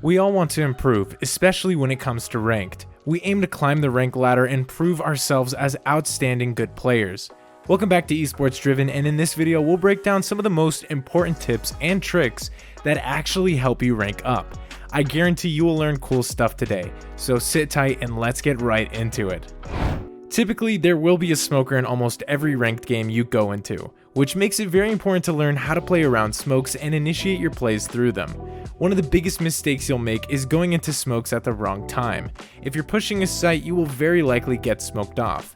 We all want to improve, especially when it comes to ranked. We aim to climb the rank ladder and prove ourselves as outstanding good players. Welcome back to Esports Driven, and in this video we'll break down some of the most important tips and tricks that actually help you rank up. I guarantee you will learn cool stuff today, so sit tight and let's get right into it. Typically, there will be a smoker in almost every ranked game you go into, which makes it very important to learn how to play around smokes and initiate your plays through them. One of the biggest mistakes you'll make is going into smokes at the wrong time. If you're pushing a site, you will very likely get smoked off.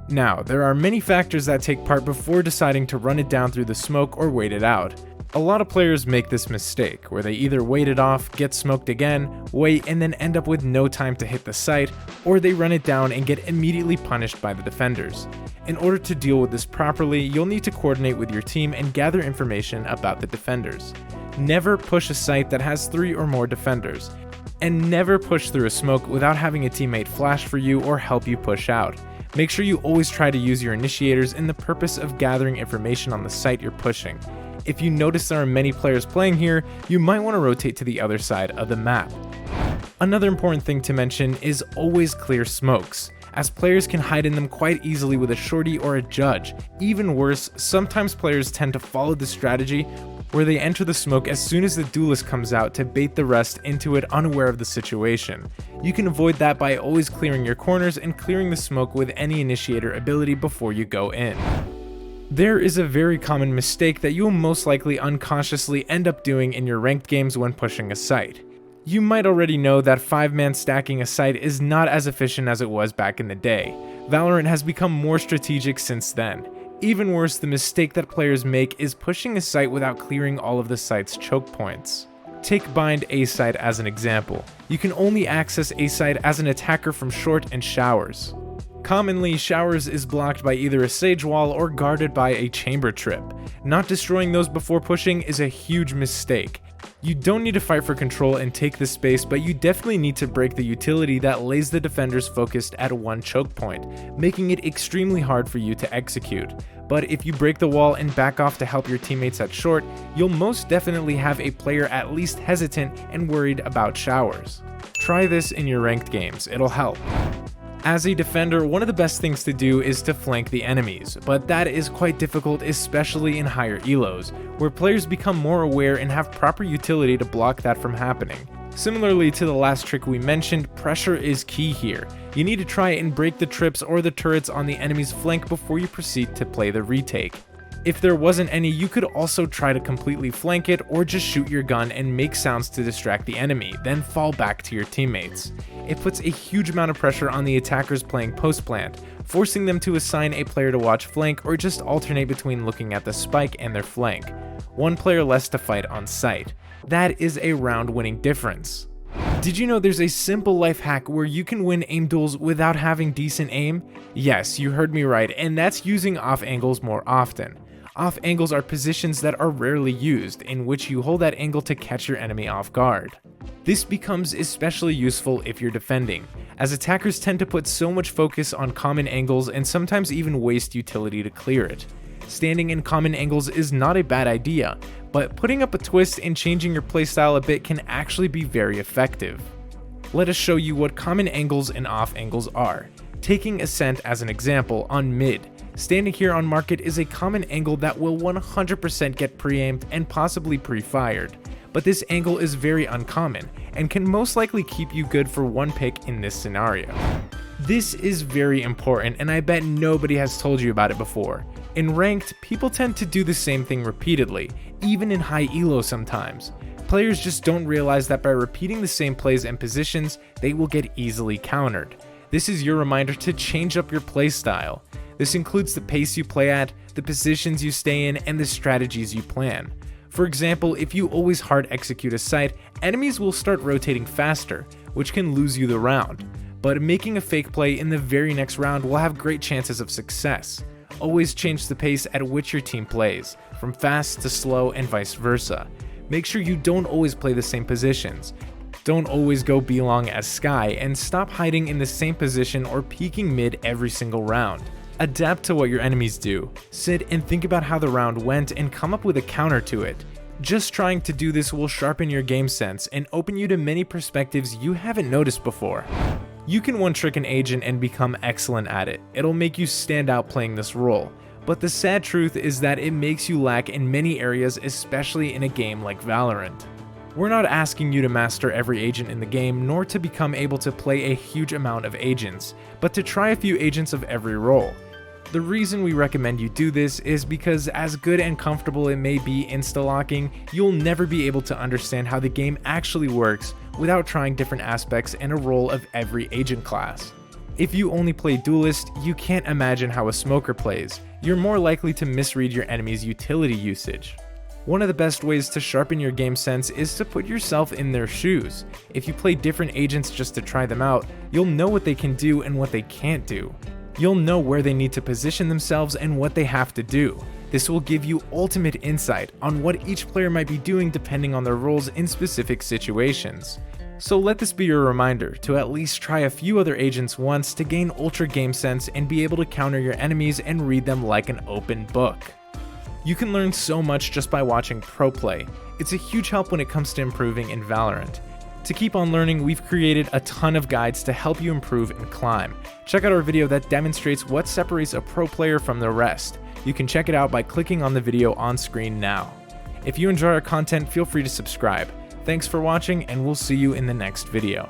Now, there are many factors that take part before deciding to run it down through the smoke or wait it out. A lot of players make this mistake, where they either wait it off, get smoked again, wait, and then end up with no time to hit the site, or they run it down and get immediately punished by the defenders. In order to deal with this properly, you'll need to coordinate with your team and gather information about the defenders. Never push a site that has 3 or more defenders, and never push through a smoke without having a teammate flash for you or help you push out. Make sure you always try to use your initiators in the purpose of gathering information on the site you're pushing. If you notice there are many players playing here, you might want to rotate to the other side of the map. Another important thing to mention is always clear smokes, as players can hide in them quite easily with a shorty or a judge. Even worse, sometimes players tend to follow the strategy where they enter the smoke as soon as the duelist comes out to bait the rest into it unaware of the situation. You can avoid that by always clearing your corners and clearing the smoke with any initiator ability before you go in. There is a very common mistake that you will most likely unconsciously end up doing in your ranked games when pushing a site. You might already know that 5-man stacking a site is not as efficient as it was back in the day. Valorant has become more strategic since then. Even worse, the mistake that players make is pushing a site without clearing all of the site's choke points. Take bind A site as an example. You can only access A site as an attacker from short and showers. Commonly, showers is blocked by either a sage wall or guarded by a chamber trip. Not destroying those before pushing is a huge mistake. You don't need to fight for control and take the space, but you definitely need to break the utility that lays the defenders focused at one choke point, making it extremely hard for you to execute. But if you break the wall and back off to help your teammates at short, you'll most definitely have a player at least hesitant and worried about showers. Try this in your ranked games, it'll help. As a defender, one of the best things to do is to flank the enemies, but that is quite difficult, especially in higher elos, where players become more aware and have proper utility to block that from happening. Similarly to the last trick we mentioned, pressure is key here. You need to try and break the trips or the turrets on the enemy's flank before you proceed to play the retake. If there wasn't any, you could also try to completely flank it or just shoot your gun and make sounds to distract the enemy, then fall back to your teammates. It puts a huge amount of pressure on the attackers playing post plant, forcing them to assign a player to watch flank or just alternate between looking at the spike and their flank. One player less to fight on site. That is a round winning difference. Did you know there's a simple life hack where you can win aim duels without having decent aim? Yes, you heard me right, and that's using off angles more often. Off angles are positions that are rarely used, in which you hold that angle to catch your enemy off guard. This becomes especially useful if you're defending, as attackers tend to put so much focus on common angles and sometimes even waste utility to clear it. Standing in common angles is not a bad idea, but putting up a twist and changing your playstyle a bit can actually be very effective. Let us show you what common angles and off angles are. Taking Ascent as an example on mid. Standing here on market is a common angle that will 100% get pre-aimed and possibly pre-fired, but this angle is very uncommon and can most likely keep you good for one pick in this scenario. This is very important, and I bet nobody has told you about it before. In ranked, people tend to do the same thing repeatedly, even in high elo sometimes. Players just don't realize that by repeating the same plays and positions, they will get easily countered. This is your reminder to change up your playstyle. This includes the pace you play at, the positions you stay in, and the strategies you plan. For example, if you always hard execute a site, enemies will start rotating faster, which can lose you the round. But making a fake play in the very next round will have great chances of success. Always change the pace at which your team plays, from fast to slow and vice versa. Make sure you don't always play the same positions. Don't always go B-long as Skye, and stop hiding in the same position or peeking mid every single round. Adapt to what your enemies do. Sit and think about how the round went and come up with a counter to it. Just trying to do this will sharpen your game sense and open you to many perspectives you haven't noticed before. You can one-trick an agent and become excellent at it. It'll make you stand out playing this role. But the sad truth is that it makes you lack in many areas, especially in a game like Valorant. We're not asking you to master every agent in the game, nor to become able to play a huge amount of agents, but to try a few agents of every role. The reason we recommend you do this is because as good and comfortable it may be insta-locking, you'll never be able to understand how the game actually works without trying different aspects and a role of every agent class. If you only play Duelist, you can't imagine how a smoker plays. You're more likely to misread your enemy's utility usage. One of the best ways to sharpen your game sense is to put yourself in their shoes. If you play different agents just to try them out, you'll know what they can do and what they can't do. You'll know where they need to position themselves and what they have to do. This will give you ultimate insight on what each player might be doing depending on their roles in specific situations. So let this be your reminder to at least try a few other agents once to gain ultra game sense and be able to counter your enemies and read them like an open book. You can learn so much just by watching pro play. It's a huge help when it comes to improving in Valorant. To keep on learning, we've created a ton of guides to help you improve and climb. Check out our video that demonstrates what separates a pro player from the rest. You can check it out by clicking on the video on screen now. If you enjoy our content, feel free to subscribe. Thanks for watching, and we'll see you in the next video.